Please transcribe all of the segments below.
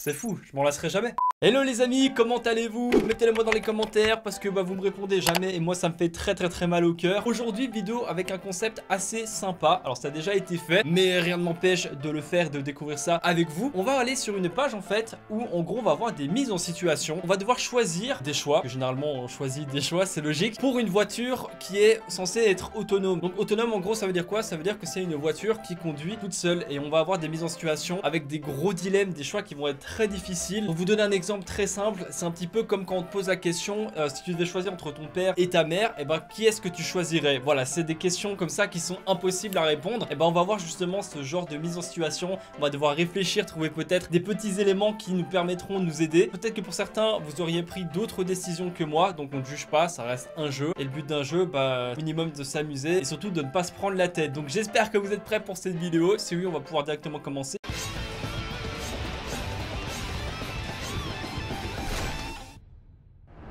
C'est fou, je m'en lasserai jamais. Hello les amis, comment allez-vous? Mettez-le moi dans les commentaires parce que vous me répondez jamais et moi ça me fait très mal au cœur. Aujourd'hui vidéo avec un concept assez sympa. Alors ça a déjà été fait mais rien ne m'empêche de le faire, de découvrir ça avec vous. On va aller sur une page en fait où en gros on va avoir des mises en situation. On va devoir choisir des choix. Généralement on choisit des choix, c'est logique. Pour une voiture qui est censée être autonome. Donc autonome en gros ça veut dire quoi? Ça veut dire que c'est une voiture qui conduit toute seule. Et on va avoir des mises en situation avec des gros dilemmes, des choix qui vont être très difficiles. Pour vous donner un exemple très simple, c'est un petit peu comme quand on te pose la question si tu devais choisir entre ton père et ta mère, et qui est-ce que tu choisirais? Voilà, c'est des questions comme ça qui sont impossibles à répondre. Et on va voir justement ce genre de mise en situation. On va devoir réfléchir, trouver peut-être des petits éléments qui nous permettront de nous aider. Peut-être que pour certains vous auriez pris d'autres décisions que moi, donc on ne juge pas, ça reste un jeu. Et le but d'un jeu, minimum de s'amuser et surtout de ne pas se prendre la tête. Donc j'espère que vous êtes prêts pour cette vidéo. Si oui, on va pouvoir directement commencer.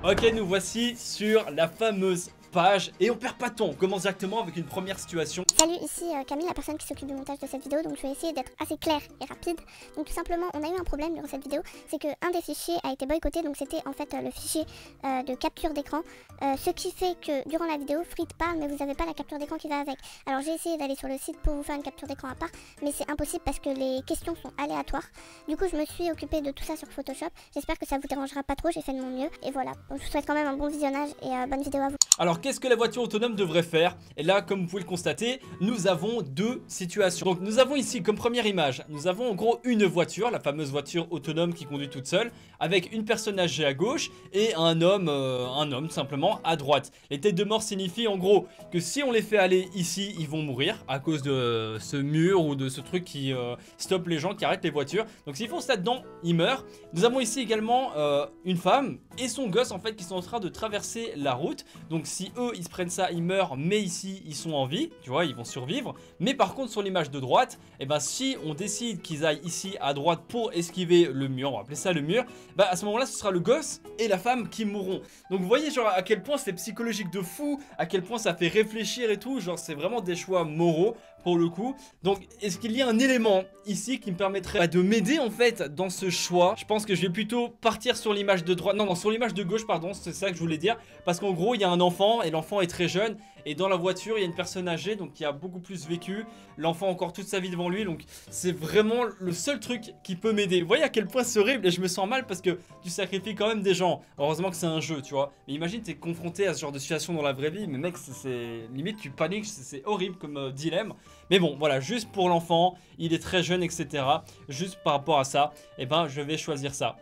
Ok, nous voici sur la fameuse page et on perd pas de temps, on commence directement avec une première situation. Salut, ici Camille, la personne qui s'occupe du montage de cette vidéo, donc je vais essayer d'être assez claire et rapide. Donc tout simplement, on a eu un problème durant cette vidéo, c'est qu'un des fichiers a été boycotté, donc c'était en fait le fichier de capture d'écran, ce qui fait que durant la vidéo, Frites parle mais vous n'avez pas la capture d'écran qui va avec. Alors j'ai essayé d'aller sur le site pour vous faire une capture d'écran à part, mais c'est impossible parce que les questions sont aléatoires. Du coup je me suis occupée de tout ça sur Photoshop, j'espère que ça vous dérangera pas trop, j'ai fait de mon mieux et voilà. Donc je vous souhaite quand même un bon visionnage et bonne vidéo à vous. Alors qu'est-ce que la voiture autonome devrait faire? Et là comme vous pouvez le constater, nous avons deux situations. Donc nous avons ici comme première image, nous avons en gros une voiture, la fameuse voiture autonome qui conduit toute seule, avec une personne âgée à gauche et un homme simplement à droite. Les têtes de mort signifient en gros que si on les fait aller ici, ils vont mourir à cause de ce mur ou de ce truc qui stoppe les gens, qui arrête les voitures. Donc s'ils font ça dedans, ils meurent. Nous avons ici également une femme et son gosse en fait qui sont en train de traverser la route. Donc si eux ils se prennent ça, ils meurent, mais ici ils sont en vie, tu vois, ils vont survivre. Mais par contre sur l'image de droite, si on décide qu'ils aillent ici à droite pour esquiver le mur, on va appeler ça le mur, à ce moment là ce sera le gosse et la femme qui mourront. Donc vous voyez genre à quel point c'est psychologique de fou, à quel point ça fait réfléchir et tout, genre c'est vraiment des choix moraux pour le coup. Donc est-ce qu'il y a un élément ici qui me permettrait de m'aider en fait dans ce choix? Je pense que je vais plutôt partir sur l'image de droite, non sur l'image de gauche pardon, c'est ça que je voulais dire, parce qu'en gros il y a un enfant et l'enfant est très jeune et dans la voiture il y a une personne âgée donc qui a beaucoup plus vécu, l'enfant a encore toute sa vie devant lui, donc c'est vraiment le seul truc qui peut m'aider. Vous voyez à quel point c'est horrible et je me sens mal parce que tu sacrifies quand même des gens. Heureusement que c'est un jeu tu vois, mais imagine t'es confronté à ce genre de situation dans la vraie vie, mais mec c'est limite tu paniques, c'est horrible comme dilemme. Mais bon voilà, juste pour l'enfant, il est très jeune etc, juste par rapport à ça, je vais choisir ça.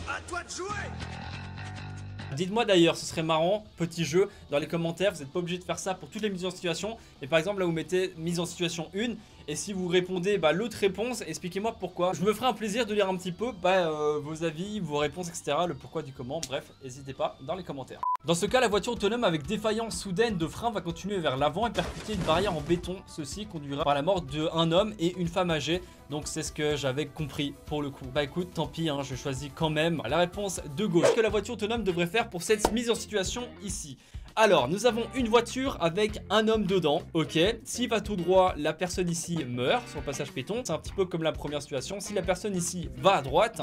À toi de jouer! Dites-moi d'ailleurs, ce serait marrant, petit jeu, dans les commentaires, vous n'êtes pas obligé de faire ça pour toutes les mises en situation. Mais par exemple là vous mettez mise en situation 1 et si vous répondez l'autre réponse, expliquez-moi pourquoi. Je me ferai un plaisir de lire un petit peu vos avis, vos réponses etc, le pourquoi du comment, bref, n'hésitez pas dans les commentaires. Dans ce cas, la voiture autonome avec défaillance soudaine de frein va continuer vers l'avant et percuter une barrière en béton. Ceci conduira par la mort d'un homme et une femme âgée. Donc c'est ce que j'avais compris pour le coup. Écoute, tant pis, je choisis quand même la réponse de gauche. Qu'est-ce que la voiture autonome devrait faire pour cette mise en situation ici? Alors, nous avons une voiture avec un homme dedans, ok. S'il va tout droit, la personne ici meurt sur le passage piéton. C'est un petit peu comme la première situation. Si la personne ici va à droite,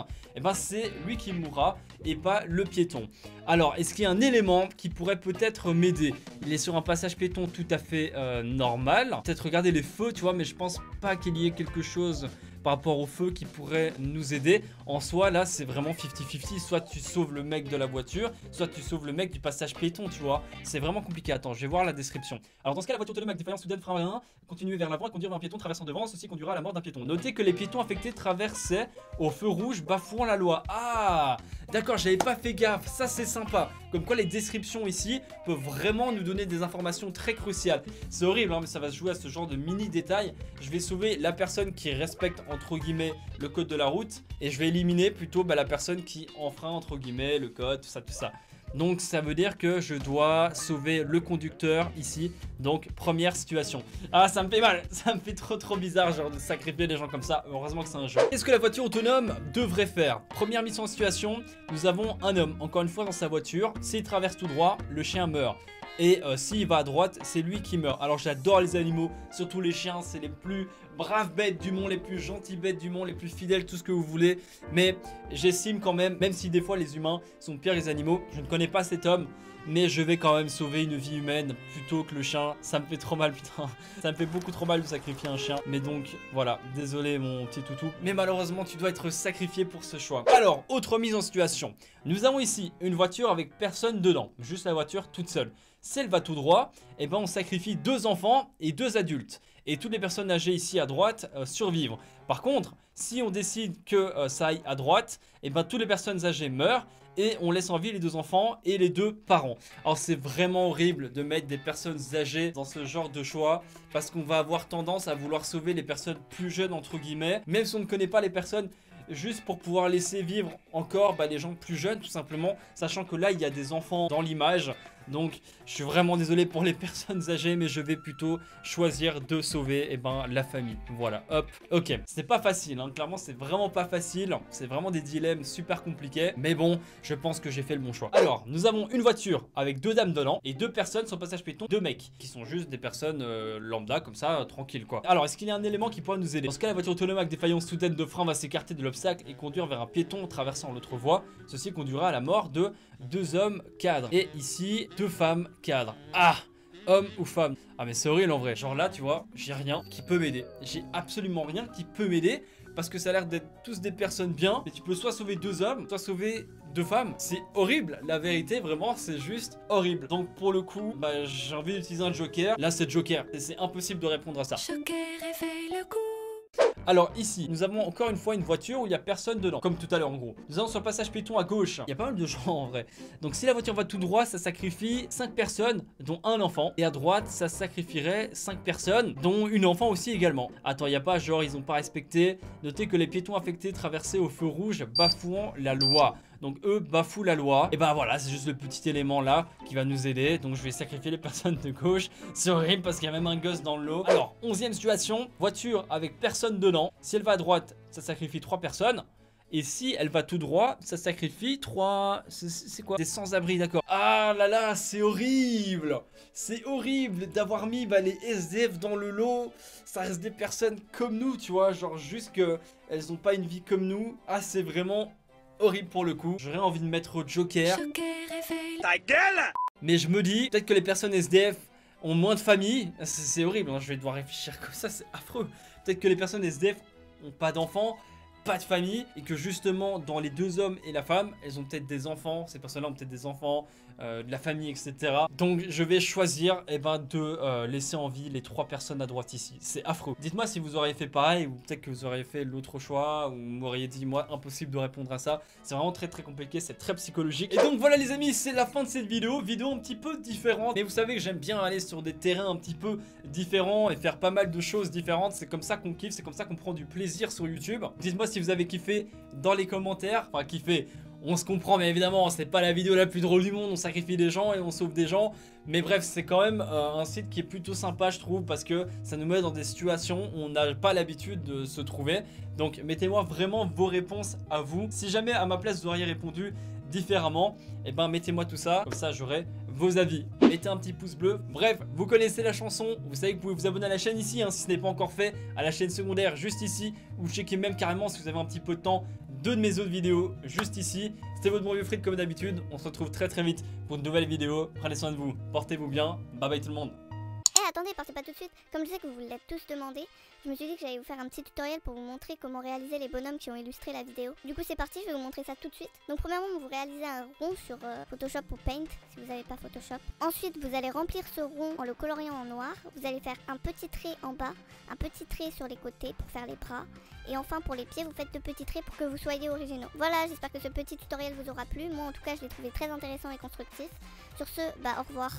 c'est lui qui mourra et pas le piéton. Alors, est-ce qu'il y a un élément qui pourrait peut-être m'aider? Il est sur un passage piéton tout à fait normal. Peut-être regarder les feux, tu vois, mais je pense pas qu'il y ait quelque chose par rapport au feu qui pourrait nous aider. En soi là c'est vraiment 50-50, soit tu sauves le mec de la voiture, soit tu sauves le mec du passage piéton, tu vois. C'est vraiment compliqué. Attends, je vais voir la description. Alors dans ce cas, la voiture autonome avec défaillance soudaine frein 1, continuer vers l'avant et conduire vers un piéton traversant devant, ceci conduira à la mort d'un piéton. Notez que les piétons affectés traversaient au feu rouge bafouant la loi. Ah d'accord, j'avais pas fait gaffe, ça c'est sympa. Comme quoi les descriptions ici peuvent vraiment nous donner des informations très cruciales. C'est horrible mais ça va se jouer à ce genre de mini détails. Je vais sauver la personne qui respecte entre guillemets le code de la route et je vais éliminer plutôt la personne qui enfreint entre guillemets le code, tout ça. Donc ça veut dire que je dois sauver le conducteur ici. Donc première situation. Ah ça me fait mal, ça me fait trop bizarre genre de sacrifier des gens comme ça. Heureusement que c'est un jeu. Qu'est-ce que la voiture autonome devrait faire? Première mission en situation, nous avons un homme encore une fois dans sa voiture. S'il traverse tout droit, le chien meurt. et s'il va à droite, c'est lui qui meurt. Alors j'adore les animaux, surtout les chiens, c'est les plus braves bêtes du monde, les plus gentilles bêtes du monde, les plus fidèles, tout ce que vous voulez. Mais j'estime quand même si des fois les humains sont pires que les animaux, je ne connais pas cet homme, mais je vais quand même sauver une vie humaine plutôt que le chien. Ça me fait trop mal, putain. Ça me fait beaucoup trop mal de sacrifier un chien. Mais donc, voilà, désolé mon petit toutou. Mais malheureusement, tu dois être sacrifié pour ce choix. Alors, autre mise en situation. Nous avons ici une voiture avec personne dedans. Juste la voiture toute seule. Si elle va tout droit, eh ben on sacrifie 2 enfants et 2 adultes. Et toutes les personnes âgées ici à droite survivent. Par contre, si on décide que ça aille à droite, eh ben toutes les personnes âgées meurent. Et on laisse en vie les 2 enfants et les 2 parents. Alors c'est vraiment horrible de mettre des personnes âgées dans ce genre de choix, parce qu'on va avoir tendance à vouloir sauver les personnes plus jeunes entre guillemets, même si on ne connaît pas les personnes, juste pour pouvoir laisser vivre encore les gens plus jeunes tout simplement, sachant que là il y a des enfants dans l'image. Donc je suis vraiment désolé pour les personnes âgées, mais je vais plutôt choisir de sauver la famille. Voilà, hop, ok. C'est pas facile, hein. Clairement c'est vraiment pas facile. C'est vraiment des dilemmes super compliqués. Mais bon, je pense que j'ai fait le bon choix. Alors, nous avons une voiture avec 2 dames dedans et 2 personnes sur le passage piéton, 2 mecs qui sont juste des personnes lambda comme ça, tranquille quoi. Alors, est-ce qu'il y a un élément qui pourrait nous aider? Dans ce cas, la voiture autonome avec défaillance soudaine de frein va s'écarter de l'obstacle et conduire vers un piéton traversant l'autre voie. Ceci conduira à la mort de 2 hommes cadres. Et ici, 2 femmes cadres. Ah! Homme ou femme. Ah mais c'est horrible en vrai. Genre là tu vois, j'ai rien qui peut m'aider. J'ai absolument rien qui peut m'aider. Parce que ça a l'air d'être tous des personnes bien. Et tu peux soit sauver 2 hommes, soit sauver 2 femmes. C'est horrible. La vérité vraiment c'est juste horrible. Donc pour le coup j'ai envie d'utiliser un joker. Là c'est joker. C'est impossible de répondre à ça. Joker réveille le coup. Alors ici, nous avons encore une fois une voiture où il n'y a personne dedans, comme tout à l'heure en gros. Nous avons sur le passage piéton à gauche, il y a pas mal de gens en vrai. Donc si la voiture va tout droit, ça sacrifie 5 personnes, dont un enfant. Et à droite, ça sacrifierait 5 personnes, dont une enfant aussi également. Attends, il n'y a pas genre, ils n'ont pas respecté. Notez que les piétons affectés traversaient au feu rouge, bafouant la loi. Donc eux bafouent la loi. Et voilà, c'est juste le petit élément là qui va nous aider. Donc je vais sacrifier les personnes de gauche. C'est horrible parce qu'il y a même un gosse dans le lot. Alors, 11e situation, voiture avec personne dedans. Si elle va à droite, ça sacrifie 3 personnes. Et si elle va tout droit, ça sacrifie 3... C'est quoi? Des sans-abri, d'accord. Ah là là, c'est horrible. C'est horrible d'avoir mis les SDF dans le lot. Ça reste des personnes comme nous, tu vois. Genre juste qu'elles n'ont pas une vie comme nous. Ah, c'est vraiment... horrible pour le coup. J'aurais envie de mettre au joker. Ta gueule! Mais je me dis, peut-être que les personnes SDF ont moins de famille. C'est horrible, hein, je vais devoir réfléchir comme ça, c'est affreux. Peut-être que les personnes SDF ont pas d'enfants, pas de famille, et que justement dans les 2 hommes et la femme, elles ont peut-être des enfants. Ces personnes-là ont peut-être des enfants, de la famille, etc. Donc je vais choisir de laisser en vie les 3 personnes à droite ici. C'est affreux. Dites-moi si vous auriez fait pareil, ou peut-être que vous auriez fait l'autre choix, ou vous m'auriez dit moi impossible de répondre à ça. C'est vraiment très compliqué, c'est très psychologique. Et donc voilà les amis, c'est la fin de cette vidéo. Vidéo un petit peu différente, mais vous savez que j'aime bien aller sur des terrains un petit peu différents et faire pas mal de choses différentes. C'est comme ça qu'on kiffe, c'est comme ça qu'on prend du plaisir sur YouTube. Dites-moi si vous avez kiffé dans les commentaires. Enfin kiffé, on se comprend, mais évidemment c'est pas la vidéo la plus drôle du monde, on sacrifie des gens et on sauve des gens. Mais bref, c'est quand même un site qui est plutôt sympa je trouve, parce que ça nous met dans des situations où on n'a pas l'habitude de se trouver. Donc mettez-moi vraiment vos réponses à vous. Si jamais à ma place vous auriez répondu différemment, mettez-moi tout ça, comme ça j'aurai vos avis. Mettez un petit pouce bleu. Bref, vous connaissez la chanson, vous savez que vous pouvez vous abonner à la chaîne ici, si ce n'est pas encore fait, à la chaîne secondaire juste ici, ou checker même carrément si vous avez un petit peu de temps 2 de mes autres vidéos juste ici. C'était votre bon vieux Frites comme d'habitude, on se retrouve très vite pour une nouvelle vidéo. Prenez soin de vous, portez-vous bien, bye bye tout le monde. Attendez, partez pas tout de suite. Comme je sais que vous l'êtes tous demandé, je me suis dit que j'allais vous faire un petit tutoriel pour vous montrer comment réaliser les bonhommes qui ont illustré la vidéo. Du coup c'est parti, je vais vous montrer ça tout de suite. Donc premièrement vous réalisez un rond sur Photoshop ou Paint si vous n'avez pas Photoshop. Ensuite vous allez remplir ce rond en le coloriant en noir. Vous allez faire un petit trait en bas, un petit trait sur les côtés pour faire les bras. Et enfin pour les pieds vous faites de petits traits pour que vous soyez originaux. Voilà, j'espère que ce petit tutoriel vous aura plu. Moi en tout cas je l'ai trouvé très intéressant et constructif. Sur ce, au revoir.